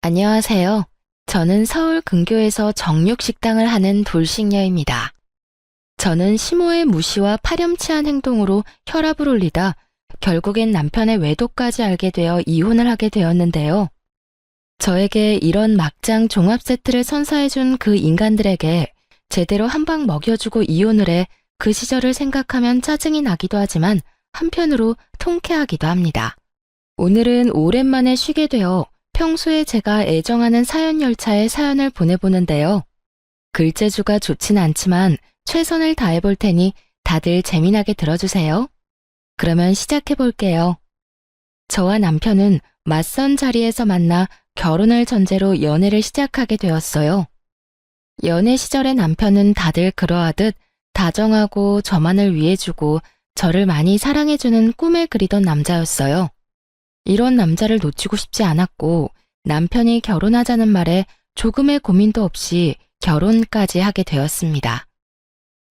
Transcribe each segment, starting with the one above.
안녕하세요. 저는 서울 근교에서 정육식당을 하는 돌싱녀입니다. 저는 시모의 무시와 파렴치한 행동으로 혈압을 올리다 결국엔 남편의 외도까지 알게 되어 이혼을 하게 되었는데요. 저에게 이런 막장 종합 세트를 선사해준 그 인간들에게 제대로 한 방 먹여주고 이혼을 해 그 시절을 생각하면 짜증이 나기도 하지만 한편으로 통쾌하기도 합니다. 오늘은 오랜만에 쉬게 되어 평소에 제가 애정하는 사연 열차에 사연을 보내보는데요. 글재주가 좋진 않지만 최선을 다해볼 테니 다들 재미나게 들어주세요. 그러면 시작해볼게요. 저와 남편은 맞선 자리에서 만나 결혼을 전제로 연애를 시작하게 되었어요. 연애 시절의 남편은 다들 그러하듯 다정하고 저만을 위해주고 저를 많이 사랑해주는 꿈을 그리던 남자였어요. 이런 남자를 놓치고 싶지 않았고 남편이 결혼하자는 말에 조금의 고민도 없이 결혼까지 하게 되었습니다.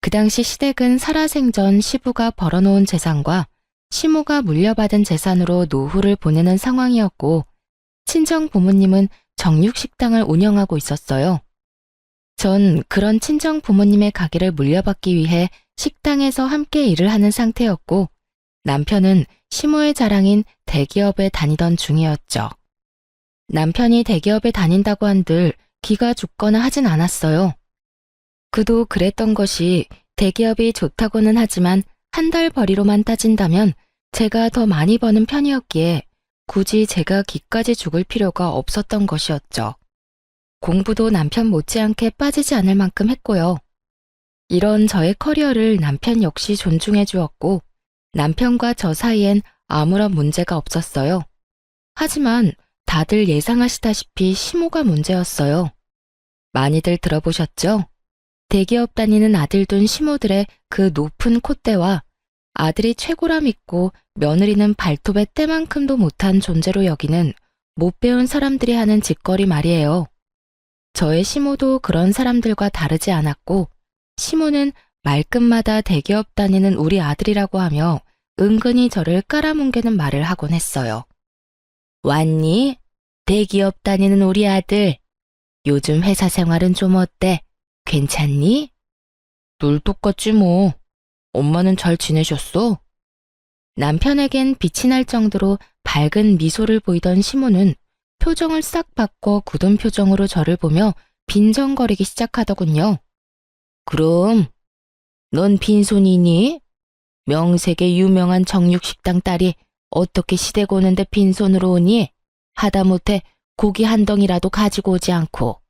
그 당시 시댁은 살아생전 시부가 벌어놓은 재산과 시모가 물려받은 재산으로 노후를 보내는 상황이었고 친정 부모님은 정육식당을 운영하고 있었어요. 전 그런 친정 부모님의 가게를 물려받기 위해 식당에서 함께 일을 하는 상태였고 남편은 시모의 자랑인 대기업에 다니던 중이었죠. 남편이 대기업에 다닌다고 한들 기가 죽거나 하진 않았어요. 그도 그랬던 것이 대기업이 좋다고는 하지만 한 달 벌이로만 따진다면 제가 더 많이 버는 편이었기에 굳이 제가 기까지 죽을 필요가 없었던 것이었죠. 공부도 남편 못지않게 빠지지 않을 만큼 했고요. 이런 저의 커리어를 남편 역시 존중해 주었고 남편과 저 사이엔 아무런 문제가 없었어요. 하지만 다들 예상하시다시피 시모가 문제였어요. 많이들 들어보셨죠? 대기업 다니는 아들 둔 시모들의 그 높은 콧대와 아들이 최고라 믿고 며느리는 발톱의 때만큼도 못한 존재로 여기는 못 배운 사람들이 하는 짓거리 말이에요. 저의 시모도 그런 사람들과 다르지 않았고 시모는 말끝마다 대기업 다니는 우리 아들이라고 하며 은근히 저를 깔아뭉개는 말을 하곤 했어요. 왔니? 대기업 다니는 우리 아들. 요즘 회사 생활은 좀 어때? 괜찮니? 늘 똑같지 뭐. 엄마는 잘 지내셨어? 남편에겐 빛이 날 정도로 밝은 미소를 보이던 시모는 표정을 싹 바꿔 굳은 표정으로 저를 보며 빈정거리기 시작하더군요. 그럼 넌 빈손이니? 명색의 유명한 정육식당 딸이 어떻게 시댁 오는데 빈손으로 오니? 하다못해 고기 한 덩이라도 가지고 오지 않고.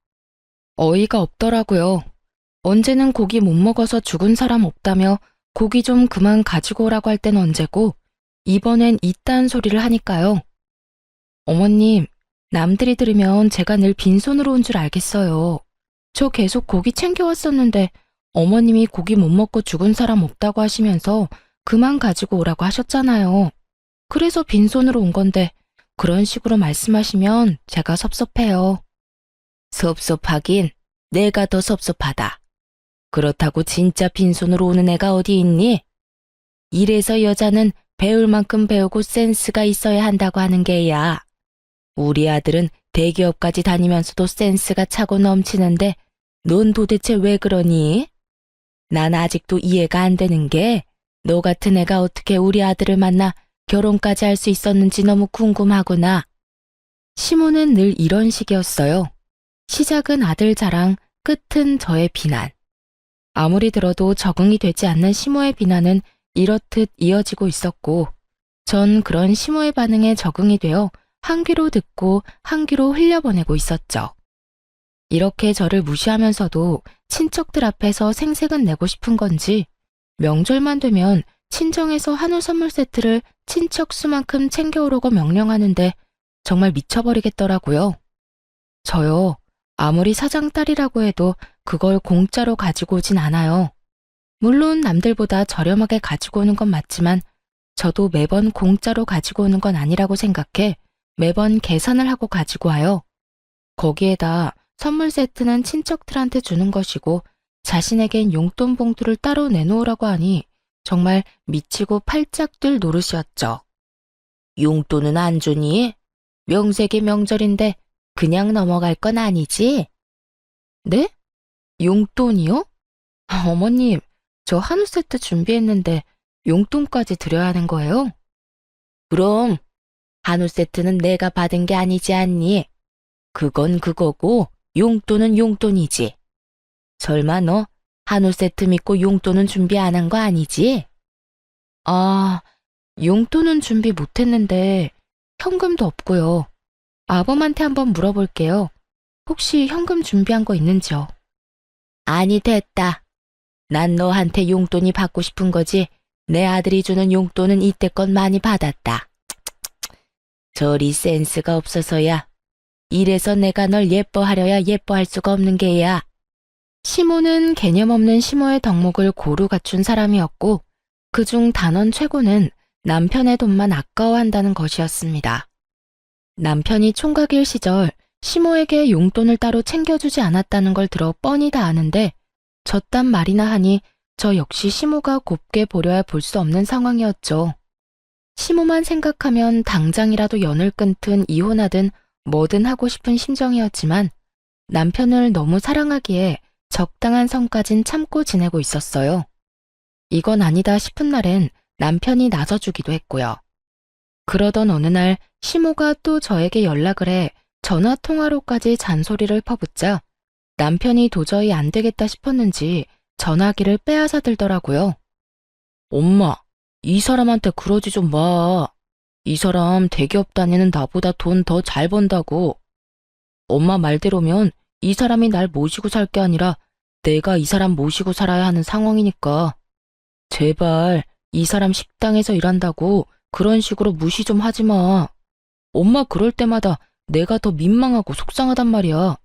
어이가 없더라고요. 언제는 고기 못 먹어서 죽은 사람 없다며 고기 좀 그만 가지고 오라고 할 땐 언제고 이번엔 이딴 소리를 하니까요. 어머님, 남들이 들으면 제가 늘 빈손으로 온 줄 알겠어요. 저 계속 고기 챙겨왔었는데 어머님이 고기 못 먹고 죽은 사람 없다고 하시면서 그만 가지고 오라고 하셨잖아요. 그래서 빈손으로 온 건데 그런 식으로 말씀하시면 제가 섭섭해요. 섭섭하긴 내가 더 섭섭하다. 그렇다고 진짜 빈손으로 오는 애가 어디 있니? 이래서 여자는 배울 만큼 배우고 센스가 있어야 한다고 하는 게야. 우리 아들은 대기업까지 다니면서도 센스가 차고 넘치는데 넌 도대체 왜 그러니? 난 아직도 이해가 안 되는 게 너 같은 애가 어떻게 우리 아들을 만나 결혼까지 할 수 있었는지 너무 궁금하구나. 시모는 늘 이런 식이었어요. 시작은 아들 자랑, 끝은 저의 비난. 아무리 들어도 적응이 되지 않는 시모의 비난은 이렇듯 이어지고 있었고 전 그런 시모의 반응에 적응이 되어 한 귀로 듣고 한 귀로 흘려보내고 있었죠. 이렇게 저를 무시하면서도 친척들 앞에서 생색은 내고 싶은 건지 명절만 되면 친정에서 한우 선물 세트를 친척 수만큼 챙겨오라고 명령하는데 정말 미쳐버리겠더라고요. 저요, 아무리 사장 딸이라고 해도 그걸 공짜로 가지고 오진 않아요. 물론 남들보다 저렴하게 가지고 오는 건 맞지만 저도 매번 공짜로 가지고 오는 건 아니라고 생각해 매번 계산을 하고 가지고 와요. 거기에다 선물 세트는 친척들한테 주는 것이고 자신에겐 용돈 봉투를 따로 내놓으라고 하니 정말 미치고 팔짝 뛸 노릇이었죠. 용돈은 안 주니? 명색의 명절인데 그냥 넘어갈 건 아니지? 네? 용돈이요? 어머님, 저 한우 세트 준비했는데 용돈까지 드려야 하는 거예요? 그럼 한우 세트는 내가 받은 게 아니지 않니? 그건 그거고 용돈은 용돈이지. 설마 너 한우 세트 믿고 용돈은 준비 안 한 거 아니지? 아, 용돈은 준비 못했는데 현금도 없고요. 아범한테 한번 물어볼게요. 혹시 현금 준비한 거 있는지요? 아니, 됐다. 난 너한테 용돈이 받고 싶은 거지. 내 아들이 주는 용돈은 이때껏 많이 받았다. 저리 센스가 없어서야. 이래서 내가 널 예뻐하려야 예뻐할 수가 없는 게야. 시모는 개념 없는 시모의 덕목을 고루 갖춘 사람이었고 그중 단원 최고는 남편의 돈만 아까워한다는 것이었습니다. 남편이 총각일 시절 시모에게 용돈을 따로 챙겨주지 않았다는 걸 들어 뻔히 다 아는데 저딴 말이나 하니 저 역시 시모가 곱게 보려야 볼 수 없는 상황이었죠. 시모만 생각하면 당장이라도 연을 끊든 이혼하든 뭐든 하고 싶은 심정이었지만 남편을 너무 사랑하기에 적당한 선까진 참고 지내고 있었어요. 이건 아니다 싶은 날엔 남편이 나서주기도 했고요. 그러던 어느 날 시모가 또 저에게 연락을 해 전화 통화로까지 잔소리를 퍼붓자 남편이 도저히 안 되겠다 싶었는지 전화기를 빼앗아 들더라고요. 엄마, 이 사람한테 그러지 좀 마. 이 사람 대기업 다니는 나보다 돈 더 잘 번다고. 엄마 말대로면 이 사람이 날 모시고 살 게 아니라 내가 이 사람 모시고 살아야 하는 상황이니까. 제발 이 사람 식당에서 일한다고 그런 식으로 무시 좀 하지 마. 엄마 그럴 때마다 내가 더 민망하고 속상하단 말이야.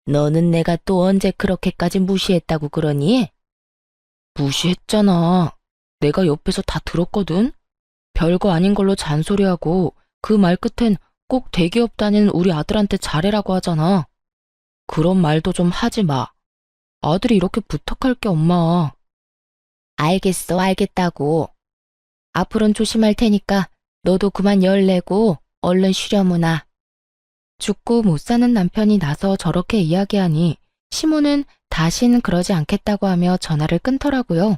너는 내가 또 언제 그렇게까지 무시했다고 그러니? 무시했잖아. 내가 옆에서 다 들었거든. 별거 아닌 걸로 잔소리하고 그 말 끝엔 꼭 대기업 다니는 우리 아들한테 잘해라고 하잖아. 그런 말도 좀 하지 마. 아들이 이렇게 부탁할 게 엄마. 알겠어, 알겠다고. 앞으로는 조심할 테니까 너도 그만 열내고 얼른 쉬려무나. 죽고 못 사는 남편이 나서 저렇게 이야기하니 시모는 다신 그러지 않겠다고 하며 전화를 끊더라고요.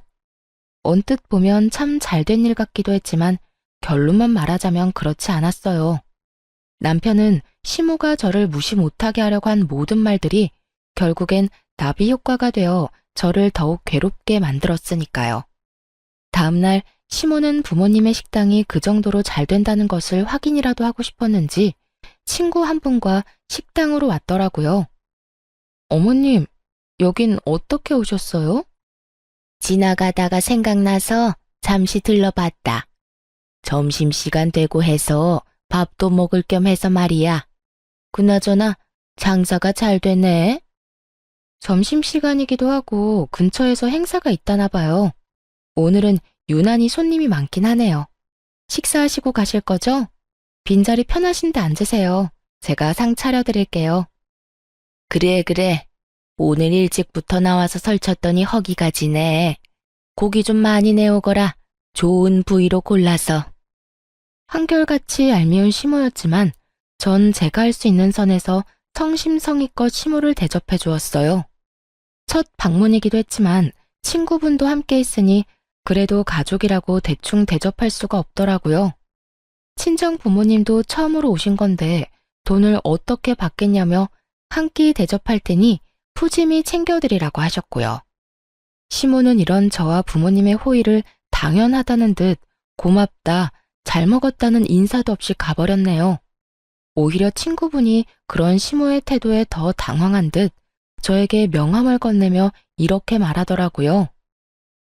언뜻 보면 참 잘된 일 같기도 했지만 결론만 말하자면 그렇지 않았어요. 남편은 시모가 저를 무시 못하게 하려고 한 모든 말들이 결국엔 나비 효과가 되어 저를 더욱 괴롭게 만들었으니까요. 다음날 시모는 부모님의 식당이 그 정도로 잘 된다는 것을 확인이라도 하고 싶었는지 친구 한 분과 식당으로 왔더라고요. 어머님, 여긴 어떻게 오셨어요? 지나가다가 생각나서 잠시 들러봤다. 점심시간 되고 해서 밥도 먹을 겸 해서 말이야. 그나저나 장사가 잘 되네. 점심시간이기도 하고 근처에서 행사가 있다나 봐요. 오늘은 유난히 손님이 많긴 하네요. 식사하시고 가실 거죠? 빈자리 편하신데 앉으세요. 제가 상 차려드릴게요. 그래. 오늘 일찍부터 나와서 설쳤더니 허기가 지네. 고기 좀 많이 내오거라. 좋은 부위로 골라서. 한결같이 얄미운 시모였지만 전 제가 할 수 있는 선에서 성심성의껏 시모를 대접해 주었어요. 첫 방문이기도 했지만 친구분도 함께 있으니 그래도 가족이라고 대충 대접할 수가 없더라고요. 친정 부모님도 처음으로 오신 건데 돈을 어떻게 받겠냐며 한 끼 대접할 테니 푸짐히 챙겨드리라고 하셨고요. 시모는 이런 저와 부모님의 호의를 당연하다는 듯 고맙다, 잘 먹었다는 인사도 없이 가버렸네요. 오히려 친구분이 그런 시모의 태도에 더 당황한 듯 저에게 명함을 건네며 이렇게 말하더라고요.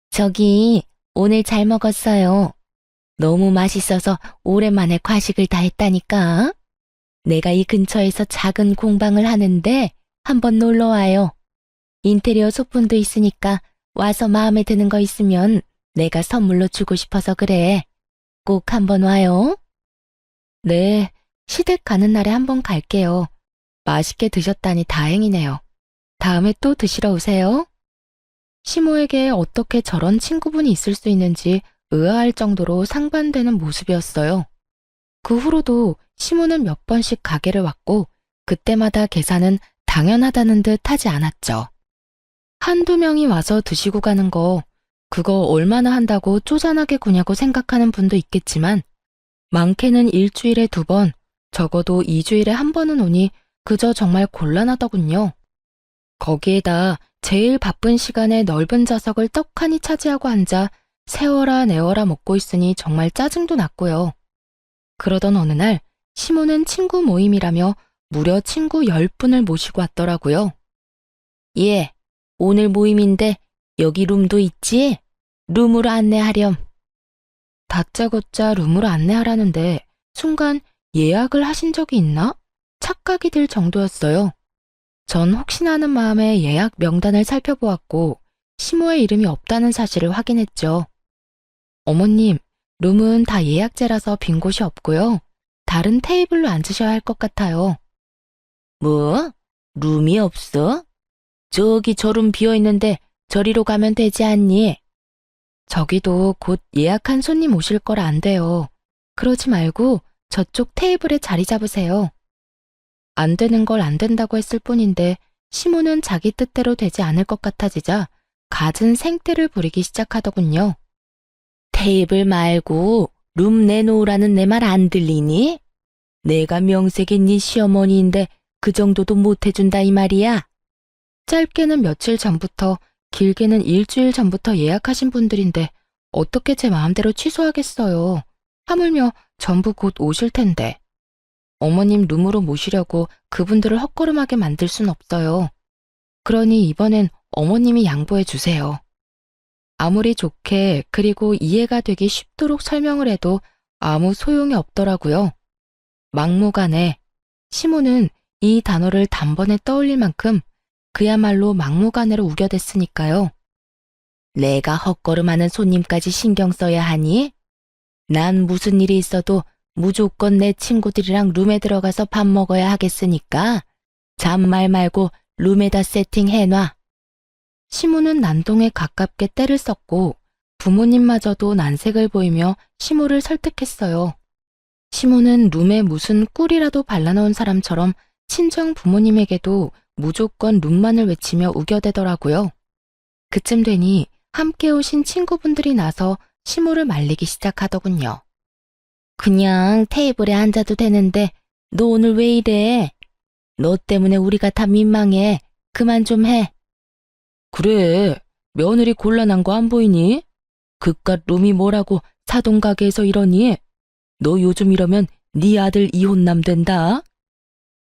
저기, 오늘 잘 먹었어요. 너무 맛있어서 오랜만에 과식을 다 했다니까. 내가 이 근처에서 작은 공방을 하는데 한번 놀러 와요. 인테리어 소품도 있으니까 와서 마음에 드는 거 있으면 내가 선물로 주고 싶어서 그래. 꼭 한번 와요. 네, 시댁 가는 날에 한번 갈게요. 맛있게 드셨다니 다행이네요. 다음에 또 드시러 오세요. 시모에게 어떻게 저런 친구분이 있을 수 있는지 의아할 정도로 상반되는 모습이었어요. 그 후로도 시모는 몇 번씩 가게를 왔고 그때마다 계산은 당연하다는 듯 하지 않았죠. 한두 명이 와서 드시고 가는 거 그거 얼마나 한다고 쪼잔하게 구냐고 생각하는 분도 있겠지만 많게는 일주일에 2번, 적어도 2주일에 1번은 오니 그저 정말 곤란하더군요. 거기에다 제일 바쁜 시간에 넓은 좌석을 떡하니 차지하고 앉아 세워라 내워라 먹고 있으니 정말 짜증도 났고요. 그러던 어느 날 시모는 친구 모임이라며 무려 친구 10분을 모시고 왔더라고요. 예, 오늘 모임인데 여기 룸도 있지? 룸으로 안내하렴. 다짜고짜 룸으로 안내하라는데 순간 예약을 하신 적이 있나? 착각이 들 정도였어요. 전 혹시나 하는 마음에 예약 명단을 살펴보았고 시모의 이름이 없다는 사실을 확인했죠. 어머님, 룸은 다 예약제라서 빈 곳이 없고요. 다른 테이블로 앉으셔야 할 것 같아요. 뭐? 룸이 없어? 저기 저 룸 비어있는데 저리로 가면 되지 않니? 저기도 곧 예약한 손님 오실 거라 안 돼요. 그러지 말고 저쪽 테이블에 자리 잡으세요. 안 되는 걸 안 된다고 했을 뿐인데 시모는 자기 뜻대로 되지 않을 것 같아지자 갖은 생떼를 부리기 시작하더군요. 테이블 말고 룸 내놓으라는 내 말 안 들리니? 내가 명색이 네 시어머니인데 그 정도도 못 해준다 이 말이야. 짧게는 며칠 전부터 길게는 일주일 전부터 예약하신 분들인데 어떻게 제 마음대로 취소하겠어요. 하물며 전부 곧 오실 텐데. 어머님 룸으로 모시려고 그분들을 헛걸음하게 만들 순 없어요. 그러니 이번엔 어머님이 양보해 주세요. 아무리 좋게 그리고 이해가 되기 쉽도록 설명을 해도 아무 소용이 없더라고요. 막무가내. 시모는 이 단어를 단번에 떠올릴 만큼 그야말로 막무가내로 우겨댔으니까요. 내가 헛걸음하는 손님까지 신경 써야 하니? 난 무슨 일이 있어도 무조건 내 친구들이랑 룸에 들어가서 밥 먹어야 하겠으니까 잔말 말고 룸에다 세팅해놔. 시모는 난동에 가깝게 때를 썼고 부모님마저도 난색을 보이며 시모를 설득했어요. 시모는 룸에 무슨 꿀이라도 발라놓은 사람처럼 친정 부모님에게도 무조건 룸만을 외치며 우겨대더라고요. 그쯤 되니 함께 오신 친구분들이 나서 시모를 말리기 시작하더군요. 그냥 테이블에 앉아도 되는데 너 오늘 왜 이래? 너 때문에 우리가 다 민망해. 그만 좀 해. 그래, 며느리 곤란한 거 안 보이니? 그깟 룸이 뭐라고 사돈가게에서 이러니? 너 요즘 이러면 네 아들 이혼남 된다.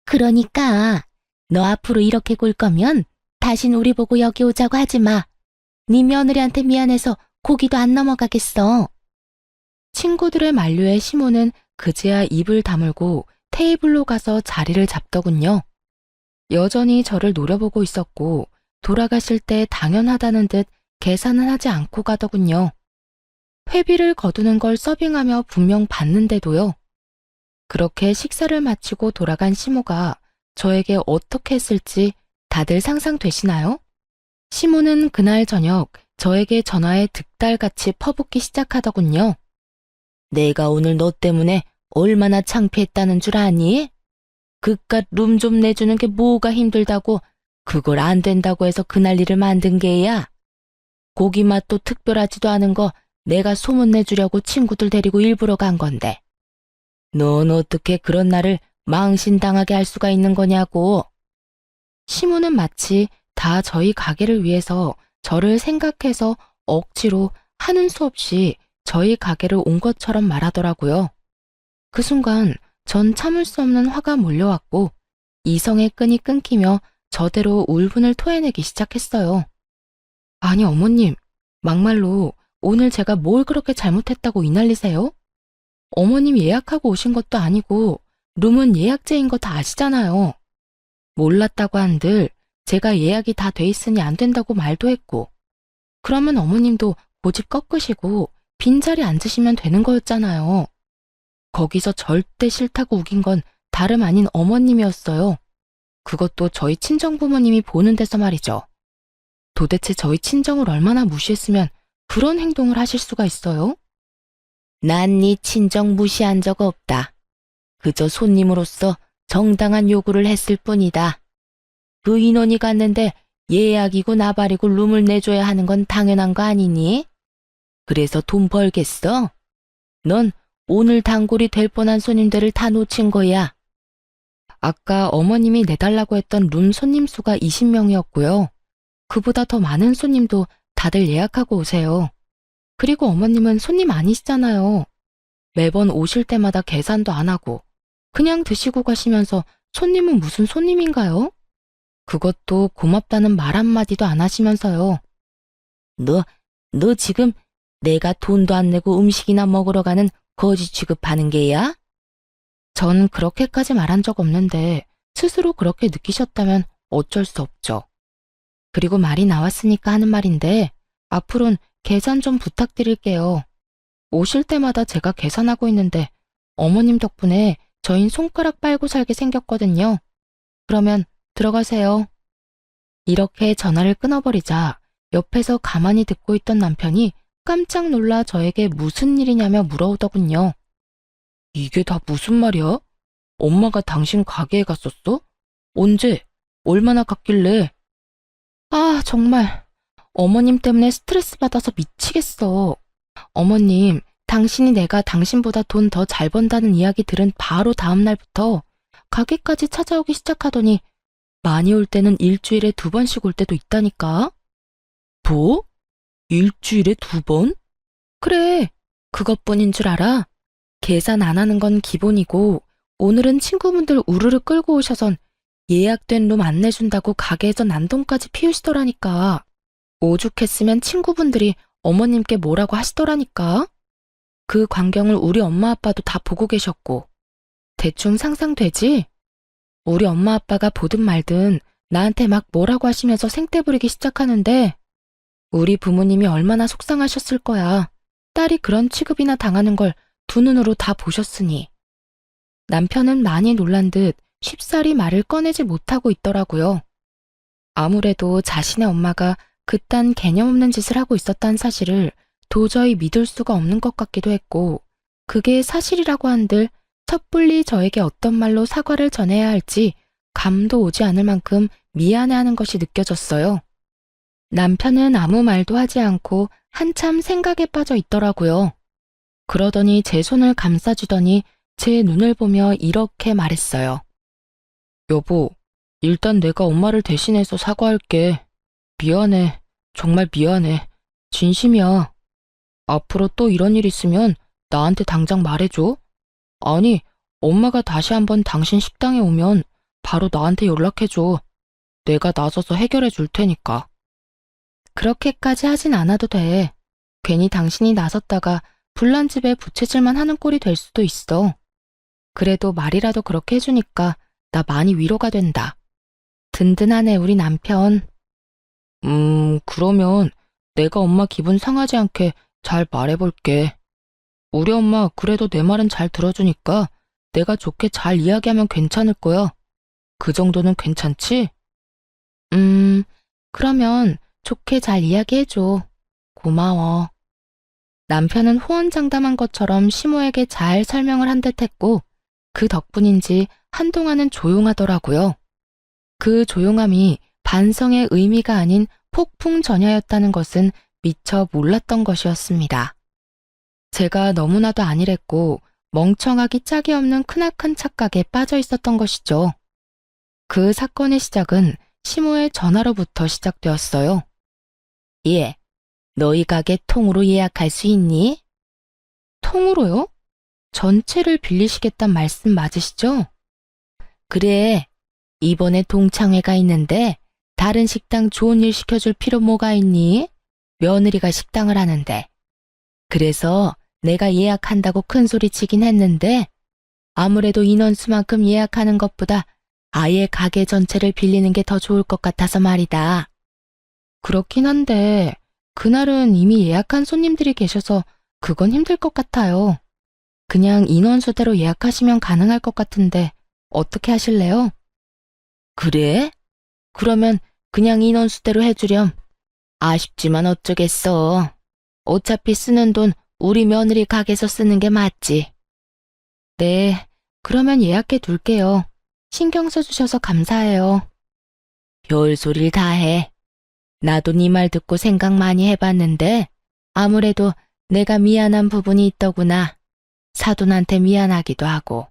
그러니까 너 앞으로 이렇게 굴 거면 다신 우리 보고 여기 오자고 하지 마. 네 며느리한테 미안해서 고기도 안 넘어가겠어. 친구들의 만류에 시모는 그제야 입을 다물고 테이블로 가서 자리를 잡더군요. 여전히 저를 노려보고 있었고 돌아가실 때 당연하다는 듯 계산은 하지 않고 가더군요. 회비를 거두는 걸 서빙하며 분명 받는데도요. 그렇게 식사를 마치고 돌아간 시모가 저에게 어떻게 했을지 다들 상상되시나요? 시모는 그날 저녁 저에게 전화에 득달같이 퍼붓기 시작하더군요. 내가 오늘 너 때문에 얼마나 창피했다는 줄 아니? 그깟 룸 좀 내주는 게 뭐가 힘들다고 그걸 안 된다고 해서 그 난리를 만든 게야. 고기 맛도 특별하지도 않은 거 내가 소문내주려고 친구들 데리고 일부러 간 건데. 넌 어떻게 그런 날을 망신당하게 할 수가 있는 거냐고. 시모는 마치 다 저희 가게를 위해서 저를 생각해서 억지로 하는 수 없이 저희 가게를 온 것처럼 말하더라고요. 그 순간 전 참을 수 없는 화가 몰려왔고 이성의 끈이 끊기며 저대로 울분을 토해내기 시작했어요. 아니 어머님, 막말로 오늘 제가 뭘 그렇게 잘못했다고 이 난리세요? 어머님 예약하고 오신 것도 아니고 룸은 예약제인 거 다 아시잖아요. 몰랐다고 한들 제가 예약이 다 돼 있으니 안 된다고 말도 했고 그러면 어머님도 고집 꺾으시고 빈자리 앉으시면 되는 거였잖아요. 거기서 절대 싫다고 우긴 건 다름 아닌 어머님이었어요. 그것도 저희 친정부모님이 보는 데서 말이죠. 도대체 저희 친정을 얼마나 무시했으면 그런 행동을 하실 수가 있어요? 난 네 친정 무시한 적 없다. 그저 손님으로서 정당한 요구를 했을 뿐이다. 그 인원이 갔는데 예약이고 나발이고 룸을 내줘야 하는 건 당연한 거 아니니? 그래서 돈 벌겠어? 넌 오늘 단골이 될 뻔한 손님들을 다 놓친 거야. 아까 어머님이 내달라고 했던 룸 손님 수가 20명이었고요. 그보다 더 많은 손님도 다들 예약하고 오세요. 그리고 어머님은 손님 아니시잖아요. 매번 오실 때마다 계산도 안 하고 그냥 드시고 가시면서 손님은 무슨 손님인가요? 그것도 고맙다는 말 한마디도 안 하시면서요. 너 지금 내가 돈도 안 내고 음식이나 먹으러 가는 거지 취급하는 게야? 전 그렇게까지 말한 적 없는데 스스로 그렇게 느끼셨다면 어쩔 수 없죠. 그리고 말이 나왔으니까 하는 말인데 앞으로는 계산 좀 부탁드릴게요. 오실 때마다 제가 계산하고 있는데 어머님 덕분에 저흰 손가락 빨고 살게 생겼거든요. 그러면 들어가세요. 이렇게 전화를 끊어버리자 옆에서 가만히 듣고 있던 남편이 깜짝 놀라 저에게 무슨 일이냐며 물어오더군요. 이게 다 무슨 말이야? 엄마가 당신 가게에 갔었어? 언제? 얼마나 갔길래? 아, 정말. 어머님 때문에 스트레스 받아서 미치겠어. 어머님, 당신이 내가 당신보다 돈 더 잘 번다는 이야기 들은 바로 다음 날부터 가게까지 찾아오기 시작하더니 많이 올 때는 일주일에 2번씩 올 때도 있다니까. 뭐? 일주일에 2번? 그래, 그것뿐인 줄 알아? 계산 안 하는 건 기본이고 오늘은 친구분들 우르르 끌고 오셔선 예약된 룸 안 내준다고 가게에서 난동까지 피우시더라니까. 오죽했으면 친구분들이 어머님께 뭐라고 하시더라니까. 그 광경을 우리 엄마 아빠도 다 보고 계셨고. 대충 상상되지? 우리 엄마 아빠가 보든 말든 나한테 막 뭐라고 하시면서 생떼 부리기 시작하는데 우리 부모님이 얼마나 속상하셨을 거야. 딸이 그런 취급이나 당하는 걸 두 눈으로 다 보셨으니. 남편은 많이 놀란 듯 쉽사리 말을 꺼내지 못하고 있더라고요. 아무래도 자신의 엄마가 그딴 개념 없는 짓을 하고 있었다는 사실을 도저히 믿을 수가 없는 것 같기도 했고, 그게 사실이라고 한들 섣불리 저에게 어떤 말로 사과를 전해야 할지 감도 오지 않을 만큼 미안해하는 것이 느껴졌어요. 남편은 아무 말도 하지 않고 한참 생각에 빠져 있더라고요. 그러더니 제 손을 감싸주더니 제 눈을 보며 이렇게 말했어요. 여보, 일단 내가 엄마를 대신해서 사과할게. 미안해. 정말 미안해. 진심이야. 앞으로 또 이런 일 있으면 나한테 당장 말해줘. 아니, 엄마가 다시 한번 당신 식당에 오면 바로 나한테 연락해줘. 내가 나서서 해결해 줄 테니까. 그렇게까지 하진 않아도 돼. 괜히 당신이 나섰다가 불난 집에 부채질만 하는 꼴이 될 수도 있어. 그래도 말이라도 그렇게 해주니까 나 많이 위로가 된다. 든든하네, 우리 남편. 그러면 내가 엄마 기분 상하지 않게 잘 말해볼게. 우리 엄마 그래도 내 말은 잘 들어주니까 내가 좋게 잘 이야기하면 괜찮을 거야. 그 정도는 괜찮지? 그러면 좋게 잘 이야기해줘. 고마워. 남편은 호언장담한 것처럼 시모에게 잘 설명을 한 듯 했고, 그 덕분인지 한동안은 조용하더라고요. 그 조용함이 반성의 의미가 아닌 폭풍 전야였다는 것은 미처 몰랐던 것이었습니다. 제가 너무나도 안일했고 멍청하기 짝이 없는 크나큰 착각에 빠져 있었던 것이죠. 그 사건의 시작은 시모의 전화로부터 시작되었어요. 예, 너희 가게 통으로 예약할 수 있니? 통으로요? 전체를 빌리시겠단 말씀 맞으시죠? 그래, 이번에 동창회가 있는데 다른 식당 좋은 일 시켜줄 필요 뭐가 있니? 며느리가 식당을 하는데. 그래서 내가 예약한다고 큰소리 치긴 했는데 아무래도 인원수만큼 예약하는 것보다 아예 가게 전체를 빌리는 게 더 좋을 것 같아서 말이다. 그렇긴 한데 그날은 이미 예약한 손님들이 계셔서 그건 힘들 것 같아요. 그냥 인원수대로 예약하시면 가능할 것 같은데 어떻게 하실래요? 그래? 그러면 그냥 인원수대로 해주렴. 아쉽지만 어쩌겠어. 어차피 쓰는 돈 우리 며느리 가게에서 쓰는 게 맞지. 네, 그러면 예약해 둘게요. 신경 써주셔서 감사해요. 별소리를 다 해. 나도 네 말 듣고 생각 많이 해봤는데 아무래도 내가 미안한 부분이 있더구나. 사돈한테 미안하기도 하고.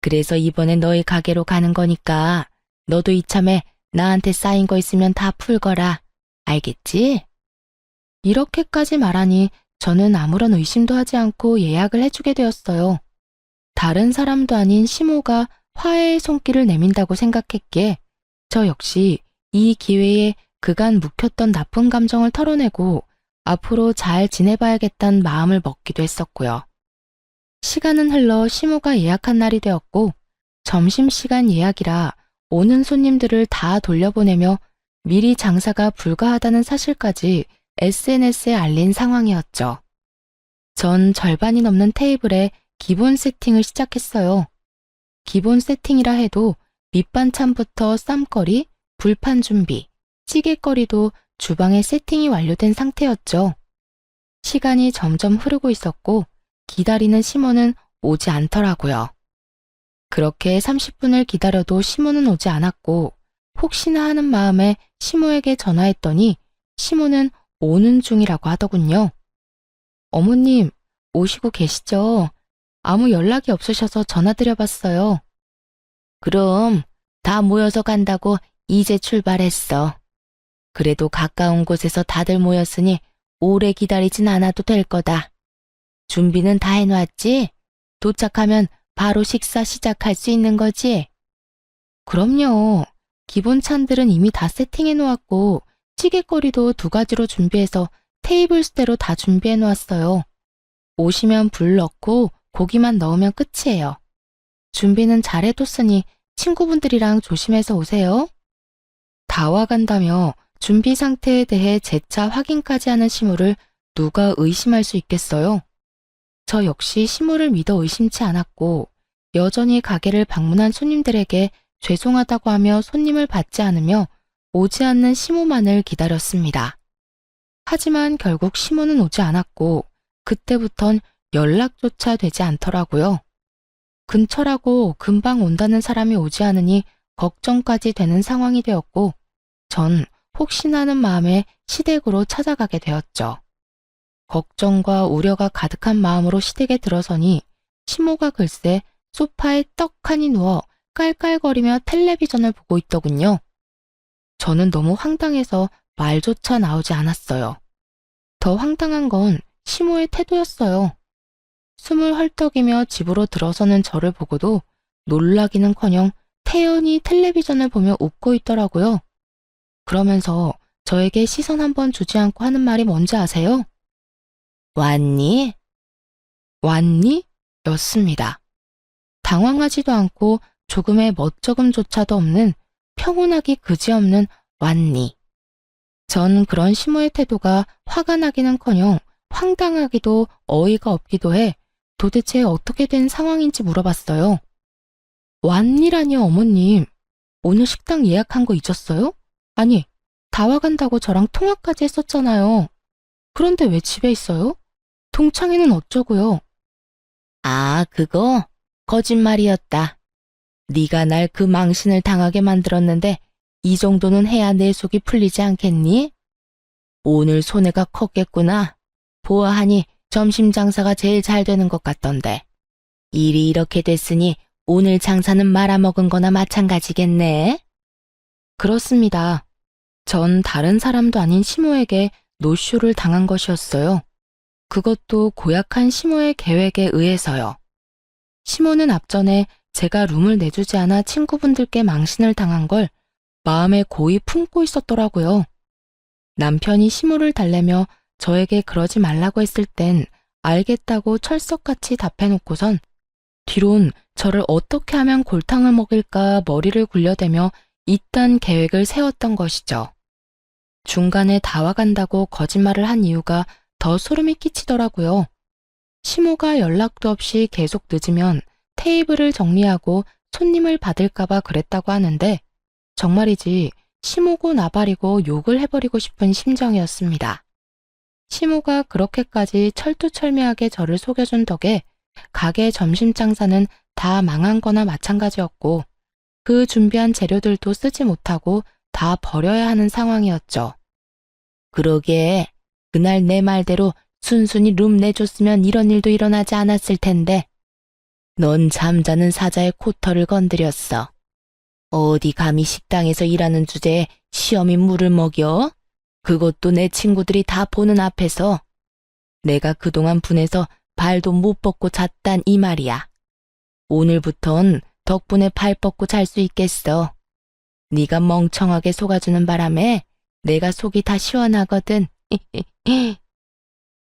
그래서 이번에 너희 가게로 가는 거니까 너도 이참에 나한테 쌓인 거 있으면 다 풀거라. 알겠지? 이렇게까지 말하니 저는 아무런 의심도 하지 않고 예약을 해주게 되었어요. 다른 사람도 아닌 시모가 화해의 손길을 내민다고 생각했기에 저 역시 이 기회에 그간 묵혔던 나쁜 감정을 털어내고 앞으로 잘 지내봐야겠다는 마음을 먹기도 했었고요. 시간은 흘러 시모가 예약한 날이 되었고 점심시간 예약이라 오는 손님들을 다 돌려보내며 미리 장사가 불가하다는 사실까지 SNS에 알린 상황이었죠. 전 절반이 넘는 테이블에 기본 세팅을 시작했어요. 기본 세팅이라 해도 밑반찬부터 쌈거리, 불판 준비, 찌개거리도 주방에 세팅이 완료된 상태였죠. 시간이 점점 흐르고 있었고 기다리는 시모는 오지 않더라고요. 그렇게 30분을 기다려도 시모는 오지 않았고 혹시나 하는 마음에 시모에게 전화했더니 시모는 오는 중이라고 하더군요. 어머님, 오시고 계시죠? 아무 연락이 없으셔서 전화드려봤어요. 그럼 다 모여서 간다고 이제 출발했어. 그래도 가까운 곳에서 다들 모였으니 오래 기다리진 않아도 될 거다. 준비는 다 해놨지? 도착하면 바로 식사 시작할 수 있는 거지? 그럼요. 기본 찬들은 이미 다 세팅해 놓았고 찌개거리도 2가지로 준비해서 테이블 수대로 다 준비해 놓았어요. 오시면 불 넣고 고기만 넣으면 끝이에요. 준비는 잘 해뒀으니 친구분들이랑 조심해서 오세요. 다 와간다며 준비 상태에 대해 재차 확인까지 하는 시모를 누가 의심할 수 있겠어요? 저 역시 시모를 믿어 의심치 않았고 여전히 가게를 방문한 손님들에게 죄송하다고 하며 손님을 받지 않으며 오지 않는 시모만을 기다렸습니다. 하지만 결국 시모는 오지 않았고 그때부턴 연락조차 되지 않더라고요. 근처라고 금방 온다는 사람이 오지 않으니 걱정까지 되는 상황이 되었고 전 혹시나 하는 마음에 시댁으로 찾아가게 되었죠. 걱정과 우려가 가득한 마음으로 시댁에 들어서니 시모가 글쎄 소파에 떡하니 누워 깔깔거리며 텔레비전을 보고 있더군요. 저는 너무 황당해서 말조차 나오지 않았어요. 더 황당한 건 시모의 태도였어요. 숨을 헐떡이며 집으로 들어서는 저를 보고도 놀라기는커녕 태연히 텔레비전을 보며 웃고 있더라고요. 그러면서 저에게 시선 한번 주지 않고 하는 말이 뭔지 아세요? 왔니? 왔니? 였습니다. 당황하지도 않고 조금의 멋쩍음조차도 없는 평온하기 그지없는 왔니. 전 그런 시모의 태도가 화가 나기는커녕 황당하기도 어이가 없기도 해 도대체 어떻게 된 상황인지 물어봤어요. 왔니라니요, 어머님. 오늘 식당 예약한 거 잊었어요? 아니, 다 와간다고 저랑 통화까지 했었잖아요. 그런데 왜 집에 있어요? 동창회는 어쩌고요? 아, 그거? 거짓말이었다. 네가 날 그 망신을 당하게 만들었는데 이 정도는 해야 내 속이 풀리지 않겠니? 오늘 손해가 컸겠구나. 보아하니 점심 장사가 제일 잘 되는 것 같던데. 일이 이렇게 됐으니 오늘 장사는 말아먹은 거나 마찬가지겠네. 그렇습니다. 전 다른 사람도 아닌 시모에게 노쇼를 당한 것이었어요. 그것도 고약한 시모의 계획에 의해서요. 시모는 앞전에 제가 룸을 내주지 않아 친구분들께 망신을 당한 걸 마음에 고이 품고 있었더라고요. 남편이 시모를 달래며 저에게 그러지 말라고 했을 땐 알겠다고 철석같이 답해놓고선 뒤론 저를 어떻게 하면 골탕을 먹일까 머리를 굴려대며 이딴 계획을 세웠던 것이죠. 중간에 다 와간다고 거짓말을 한 이유가 더 소름이 끼치더라고요. 시모가 연락도 없이 계속 늦으면 테이블을 정리하고 손님을 받을까봐 그랬다고 하는데 정말이지 시모고 나발이고 욕을 해버리고 싶은 심정이었습니다. 시모가 그렇게까지 철두철미하게 저를 속여준 덕에 가게 점심 장사는 다 망한 거나 마찬가지였고 그 준비한 재료들도 쓰지 못하고 다 버려야 하는 상황이었죠. 그러게 그날 내 말대로 순순히 룸 내줬으면 이런 일도 일어나지 않았을 텐데 넌 잠자는 사자의 코털을 건드렸어. 어디 감히 식당에서 일하는 주제에 시험이 물을 먹여? 그것도 내 친구들이 다 보는 앞에서. 내가 그동안 분해서 발도 못 뻗고 잤단 이 말이야. 오늘부턴 덕분에 발 뻗고 잘 수 있겠어. 네가 멍청하게 속아주는 바람에 내가 속이 다 시원하거든.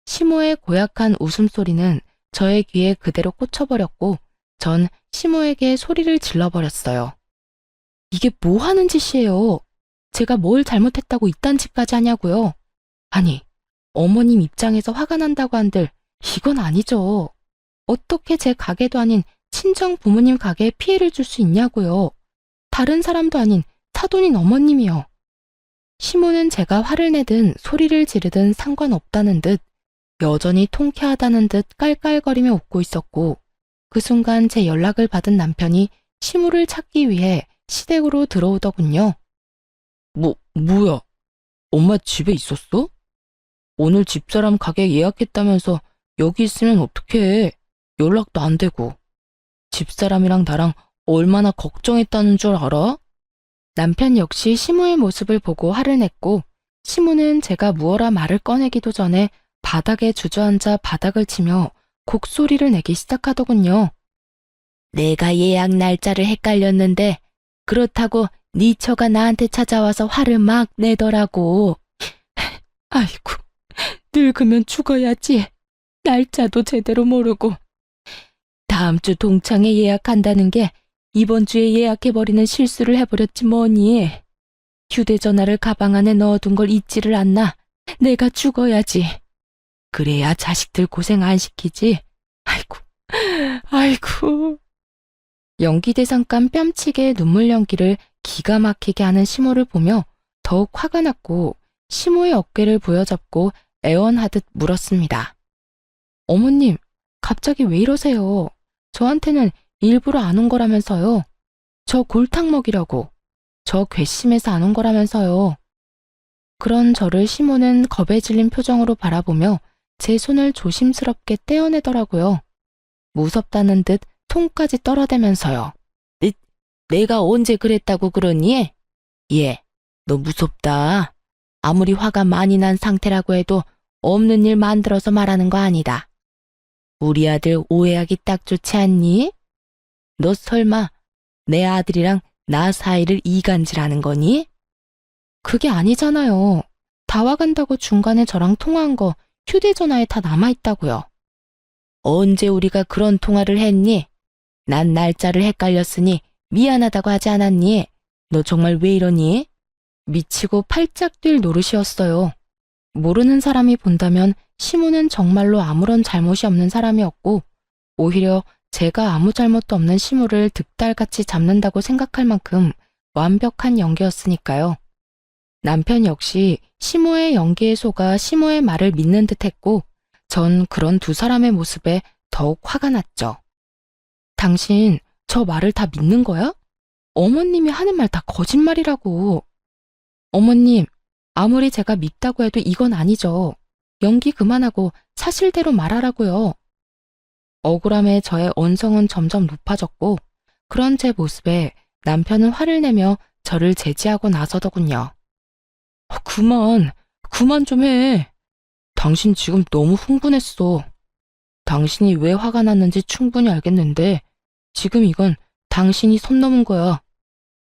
시모의 고약한 웃음소리는 저의 귀에 그대로 꽂혀버렸고 전 시모에게 소리를 질러버렸어요. 이게 뭐 하는 짓이에요? 제가 뭘 잘못했다고 이딴 짓까지 하냐고요? 아니, 어머님 입장에서 화가 난다고 한들 이건 아니죠. 어떻게 제 가게도 아닌 친정 부모님 가게에 피해를 줄 수 있냐고요. 다른 사람도 아닌 사돈인 어머님이요. 시모는 제가 화를 내든 소리를 지르든 상관없다는 듯 여전히 통쾌하다는 듯 깔깔거리며 웃고 있었고 그 순간 제 연락을 받은 남편이 시모를 찾기 위해 시댁으로 들어오더군요. 뭐야? 엄마 집에 있었어? 오늘 집사람 가게 예약했다면서 여기 있으면 어떡해. 연락도 안 되고. 집사람이랑 나랑 얼마나 걱정했다는 줄 알아? 남편 역시 시모의 모습을 보고 화를 냈고 시모는 제가 무어라 말을 꺼내기도 전에 바닥에 주저앉아 바닥을 치며 곡소리를 내기 시작하더군요. 내가 예약 날짜를 헷갈렸는데 그렇다고 네 처가 나한테 찾아와서 화를 막 내더라고. 아이고, 늙으면 죽어야지. 날짜도 제대로 모르고. 다음 주 동창회 예약한다는 게 이번 주에 예약해버리는 실수를 해버렸지 뭐니. 휴대전화를 가방 안에 넣어둔 걸 잊지를 않나. 내가 죽어야지. 그래야 자식들 고생 안 시키지. 아이고. 연기대상감 뺨치게 눈물 연기를 기가 막히게 하는 시모를 보며 더욱 화가 났고 시모의 어깨를 부여잡고 애원하듯 물었습니다. 어머님, 갑자기 왜 이러세요? 저한테는 일부러 안 온 거라면서요. 저 골탕 먹이려고. 저 괘씸해서 안 온 거라면서요. 그런 저를 시모는 겁에 질린 표정으로 바라보며 제 손을 조심스럽게 떼어내더라고요. 무섭다는 듯 손까지 떨어대면서요. 내가 언제 그랬다고 그러니? 너 무섭다. 아무리 화가 많이 난 상태라고 해도 없는 일 만들어서 말하는 거 아니다. 우리 아들 오해하기 딱 좋지 않니? 너 설마 내 아들이랑 나 사이를 이간질하는 거니? 그게 아니잖아요. 다 와간다고 중간에 저랑 통화한 거 휴대전화에 다 남아있다고요. 언제 우리가 그런 통화를 했니? 난 날짜를 헷갈렸으니 미안하다고 하지 않았니? 너 정말 왜 이러니? 미치고 팔짝 뛸 노릇이었어요. 모르는 사람이 본다면 시모는 정말로 아무런 잘못이 없는 사람이었고 오히려 제가 아무 잘못도 없는 시모를 득달같이 잡는다고 생각할 만큼 완벽한 연기였으니까요. 남편 역시 시모의 연기에 속아 시모의 말을 믿는 듯했고 전 그런 두 사람의 모습에 더욱 화가 났죠. 당신 저 말을 다 믿는 거야? 어머님이 하는 말 다 거짓말이라고. 어머님, 아무리 제가 믿다고 해도 이건 아니죠. 연기 그만하고 사실대로 말하라고요. 억울함에 저의 언성은 점점 높아졌고 그런 제 모습에 남편은 화를 내며 저를 제지하고 나서더군요. 그만 좀 해. 당신 지금 너무 흥분했어. 당신이 왜 화가 났는지 충분히 알겠는데 지금 이건 당신이 선 넘은 거야.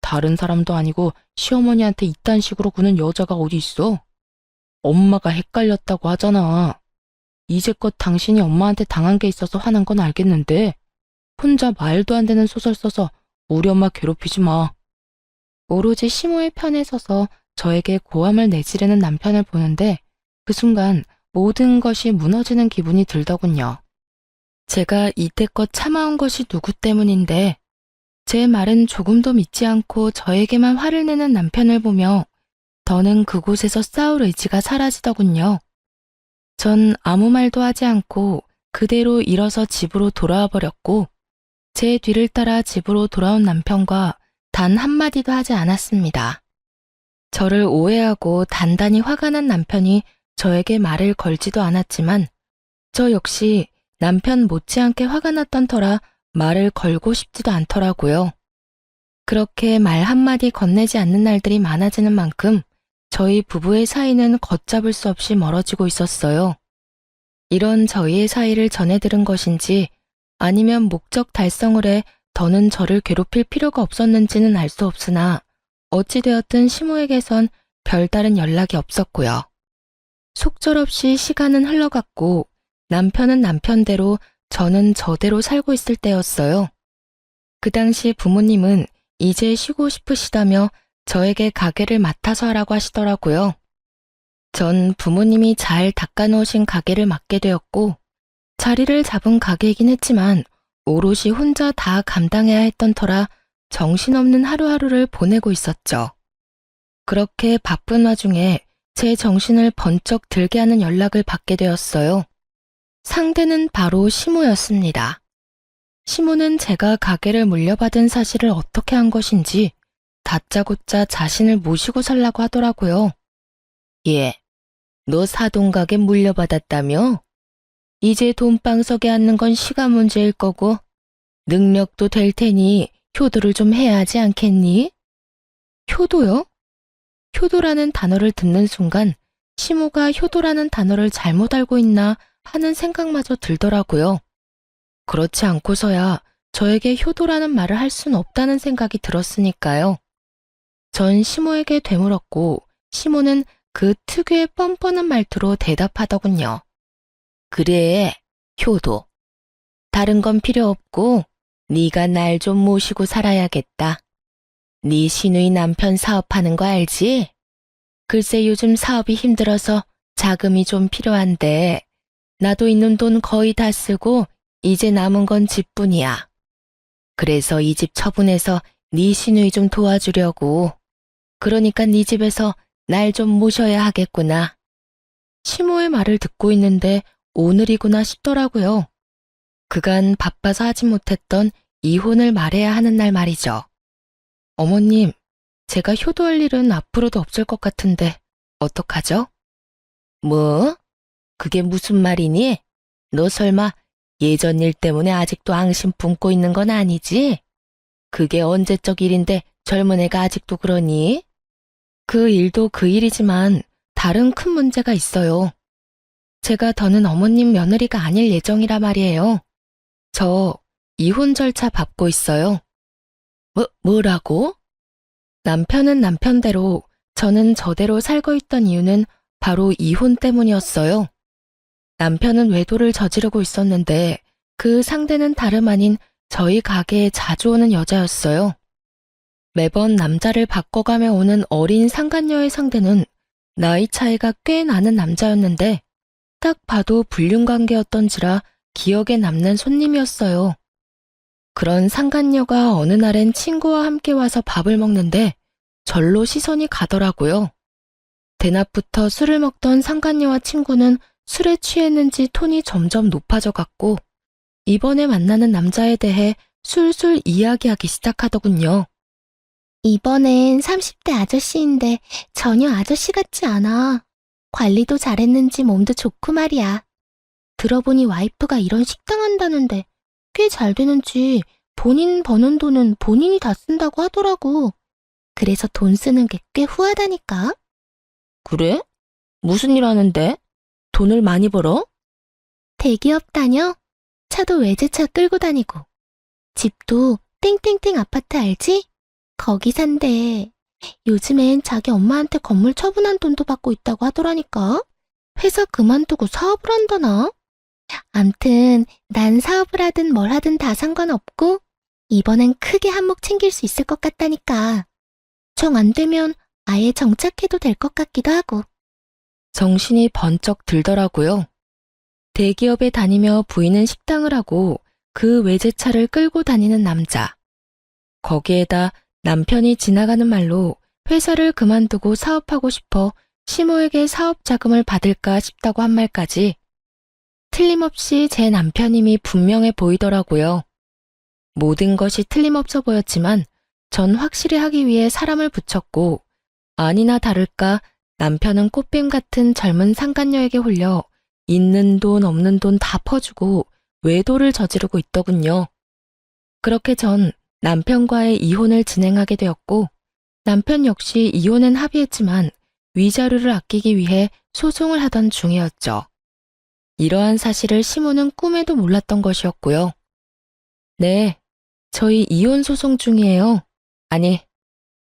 다른 사람도 아니고 시어머니한테 이딴 식으로 구는 여자가 어디 있어? 엄마가 헷갈렸다고 하잖아. 이제껏 당신이 엄마한테 당한 게 있어서 화난 건 알겠는데 혼자 말도 안 되는 소설 써서 우리 엄마 괴롭히지 마. 오로지 시모의 편에 서서 저에게 고함을 내지르는 남편을 보는데 그 순간 모든 것이 무너지는 기분이 들더군요. 제가 이때껏 참아온 것이 누구 때문인데 제 말은 조금도 믿지 않고 저에게만 화를 내는 남편을 보며 더는 그곳에서 싸울 의지가 사라지더군요. 전 아무 말도 하지 않고 그대로 일어서 집으로 돌아와 버렸고 제 뒤를 따라 집으로 돌아온 남편과 단 한마디도 하지 않았습니다. 저를 오해하고 단단히 화가 난 남편이 저에게 말을 걸지도 않았지만 저 역시 남편 못지않게 화가 났던 터라 말을 걸고 싶지도 않더라고요. 그렇게 말 한마디 건네지 않는 날들이 많아지는 만큼 저희 부부의 사이는 걷잡을 수 없이 멀어지고 있었어요. 이런 저희의 사이를 전해 들은 것인지 아니면 목적 달성을 해 더는 저를 괴롭힐 필요가 없었는지는 알 수 없으나 어찌되었든 시모에게선 별다른 연락이 없었고요. 속절없이 시간은 흘러갔고 남편은 남편대로 저는 저대로 살고 있을 때였어요. 그 당시 부모님은 이제 쉬고 싶으시다며 저에게 가게를 맡아서 하라고 하시더라고요. 전 부모님이 잘 닦아놓으신 가게를 맡게 되었고 자리를 잡은 가게이긴 했지만 오롯이 혼자 다 감당해야 했던 터라 정신없는 하루하루를 보내고 있었죠. 그렇게 바쁜 와중에 제 정신을 번쩍 들게 하는 연락을 받게 되었어요. 상대는 바로 시모였습니다. 시모는 제가 가게를 물려받은 사실을 어떻게 한 것인지 다짜고짜 자신을 모시고 살라고 하더라고요. 예, 너 사돈가게 물려받았다며? 이제 돈방석에 앉는 건 시간 문제일 거고 능력도 될 테니 효도를 좀 해야 하지 않겠니? 효도요? 효도라는 단어를 듣는 순간 시모가 효도라는 단어를 잘못 알고 있나 하는 생각마저 들더라고요. 그렇지 않고서야 저에게 효도라는 말을 할 수는 없다는 생각이 들었으니까요. 전 시모에게 되물었고 시모는 그 특유의 뻔뻔한 말투로 대답하더군요. 그래, 효도. 다른 건 필요 없고 네가 날 좀 모시고 살아야겠다. 네 시누이 남편 사업하는 거 알지? 글쎄 요즘 사업이 힘들어서 자금이 좀 필요한데 나도 있는 돈 거의 다 쓰고 이제 남은 건 집뿐이야. 그래서 이 집 처분해서 네 시누이 좀 도와주려고. 그러니까 네 집에서 날 좀 모셔야 하겠구나. 시모의 말을 듣고 있는데 오늘이구나 싶더라고요. 그간 바빠서 하지 못했던 이혼을 말해야 하는 날 말이죠. 어머님, 제가 효도할 일은 앞으로도 없을 것 같은데 어떡하죠? 뭐? 그게 무슨 말이니? 너 설마 예전 일 때문에 아직도 앙심 품고 있는 건 아니지? 그게 언제적 일인데 젊은 애가 아직도 그러니? 그 일도 그 일이지만 다른 큰 문제가 있어요. 제가 더는 어머님 며느리가 아닐 예정이라 말이에요. 저 이혼 절차 밟고 있어요. 뭐라고? 남편은 남편대로 저는 저대로 살고 있던 이유는 바로 이혼 때문이었어요. 남편은 외도를 저지르고 있었는데 그 상대는 다름 아닌 저희 가게에 자주 오는 여자였어요. 매번 남자를 바꿔가며 오는 어린 상간녀의 상대는 나이 차이가 꽤 나는 남자였는데 딱 봐도 불륜관계였던지라 기억에 남는 손님이었어요. 그런 상간녀가 어느 날엔 친구와 함께 와서 밥을 먹는데 절로 시선이 가더라고요. 대낮부터 술을 먹던 상간녀와 친구는 술에 취했는지 톤이 점점 높아져 갔고 이번에 만나는 남자에 대해 술술 이야기하기 시작하더군요. 이번엔 30대 아저씨인데 전혀 아저씨 같지 않아. 관리도 잘했는지 몸도 좋고 말이야. 들어보니 와이프가 이런 식당 한다는데 꽤 잘 되는지 본인 버는 돈은 본인이 다 쓴다고 하더라고. 그래서 돈 쓰는 게 꽤 후하다니까. 그래? 무슨 일 하는데? 돈을 많이 벌어? 대기업 다녀? 차도 외제차 끌고 다니고. 집도 땡땡땡 아파트 알지? 거기 산대. 요즘엔 자기 엄마한테 건물 처분한 돈도 받고 있다고 하더라니까. 회사 그만두고 사업을 한다나? 암튼 난 사업을 하든 뭘 하든 다 상관없고 이번엔 크게 한몫 챙길 수 있을 것 같다니까. 정 안 되면 아예 정착해도 될 것 같기도 하고. 정신이 번쩍 들더라고요. 대기업에 다니며 부인은 식당을 하고 그 외제차를 끌고 다니는 남자. 거기에다 남편이 지나가는 말로 회사를 그만두고 사업하고 싶어 시모에게 사업 자금을 받을까 싶다고 한 말까지. 틀림없이 제 남편임이 분명해 보이더라고요. 모든 것이 틀림없어 보였지만 전 확실히 하기 위해 사람을 붙였고, 아니나 다를까 남편은 꽃뱀 같은 젊은 상간녀에게 홀려 있는 돈 없는 돈 다 퍼주고 외도를 저지르고 있더군요. 그렇게 전 남편과의 이혼을 진행하게 되었고, 남편 역시 이혼은 합의했지만 위자료를 아끼기 위해 소송을 하던 중이었죠. 이러한 사실을 시모는 꿈에도 몰랐던 것이었고요. 네, 저희 이혼 소송 중이에요. 아니,